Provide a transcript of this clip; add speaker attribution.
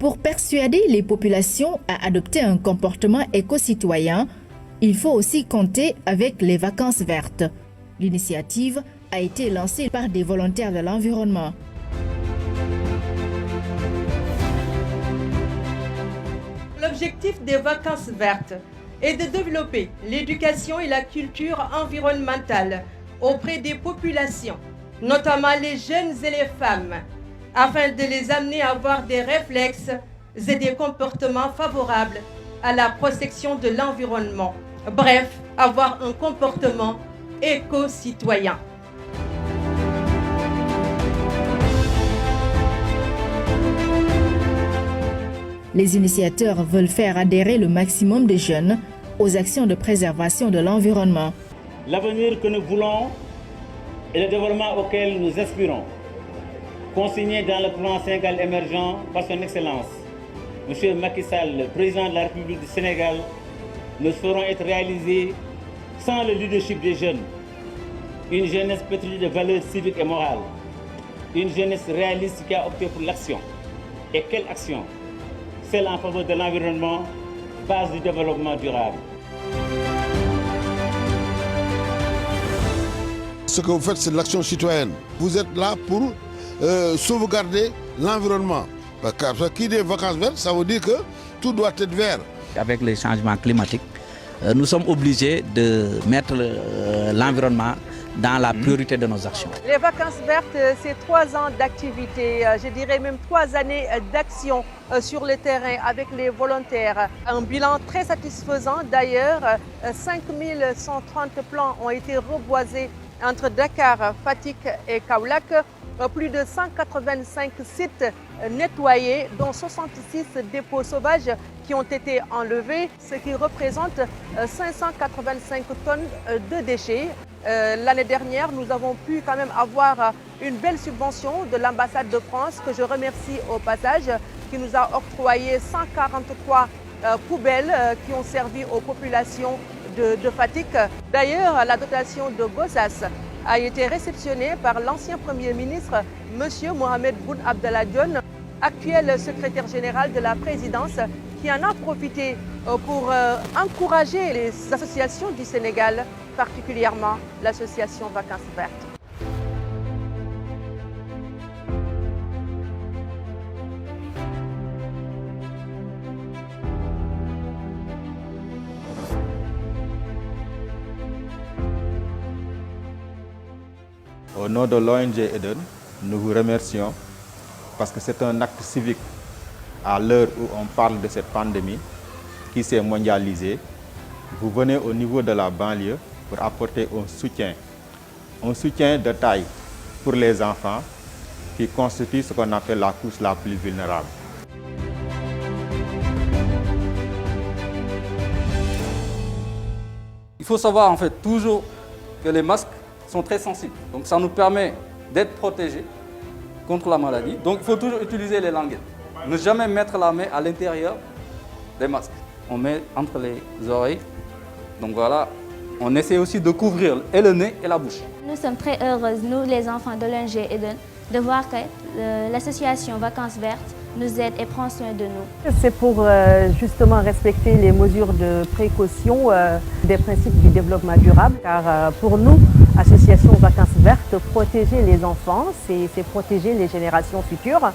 Speaker 1: Pour persuader les populations à adopter un comportement éco-citoyen, il faut aussi compter avec les vacances vertes. L'initiative a été lancée par des volontaires de l'environnement.
Speaker 2: L'objectif des vacances vertes est de développer l'éducation et la culture environnementale auprès des populations, notamment les jeunes et les femmes, afin de les amener à avoir des réflexes et des comportements favorables à la protection de l'environnement. Bref, avoir un comportement éco-citoyen.
Speaker 1: Les initiateurs veulent faire adhérer le maximum de jeunes aux actions de préservation de l'environnement.
Speaker 3: L'avenir que nous voulons et le développement auquel nous aspirons, consigné dans le plan Sénégal émergent par son Excellence, M. Macky Sall, le président de la République du Sénégal, ne sauront être réalisés sans le leadership des jeunes. Une jeunesse pétrie de valeurs civiques et morales. Une jeunesse réaliste qui a opté pour l'action. Et quelle action? Celle en faveur de l'environnement, base du développement durable.
Speaker 4: Ce que vous faites, c'est de l'action citoyenne. Vous êtes là pour sauvegarder l'environnement. Parce que qui dit vacances vertes, ça veut dire que tout doit être vert.
Speaker 5: Avec les changements climatiques, nous sommes obligés de mettre l'environnement dans la priorité de nos actions.
Speaker 2: Les vacances vertes, c'est 3 ans d'activité, je dirais même 3 années d'action sur le terrain avec les volontaires. Un bilan très satisfaisant d'ailleurs, 5130 plants ont été reboisés entre Dakar, Fatick et Kaolack. Plus de 185 sites nettoyés, dont 66 dépôts sauvages qui ont été enlevés, ce qui représente 585 tonnes de déchets. L'année dernière, nous avons pu quand même avoir une belle subvention de l'ambassade de France, que je remercie au passage, qui nous a octroyé 143 poubelles qui ont servi aux populations de Fatick. D'ailleurs, la dotation de Gossas a été réceptionnée par l'ancien Premier ministre, M. Mohamed Boun Abdallah Dionne, actuel secrétaire général de la présidence, qui en a profité pour encourager les associations du Sénégal, particulièrement l'association Vacances Vertes.
Speaker 6: Au nom de l'ONG Eden, nous vous remercions parce que c'est un acte civique à l'heure où on parle de cette pandémie qui s'est mondialisée. Vous venez au niveau de la banlieue pour apporter un soutien de taille pour les enfants qui constitue ce qu'on appelle la couche la plus vulnérable.
Speaker 7: Il faut savoir en fait toujours que les masques sont très sensibles. Donc ça nous permet d'être protégés contre la maladie. Donc il faut toujours utiliser les languettes. Ne jamais mettre la main à l'intérieur des masques. On met entre les oreilles. Donc voilà, on essaie aussi de couvrir et le nez et la bouche.
Speaker 8: Nous sommes très heureuses, nous les enfants de l'ONG Eden, de voir que l'association Vacances Vertes nous aide et prend soin de nous.
Speaker 9: C'est pour justement respecter les mesures de précaution des principes du développement durable. Car pour nous, Association Vacances Vertes, protéger les enfants, c'est protéger les générations futures.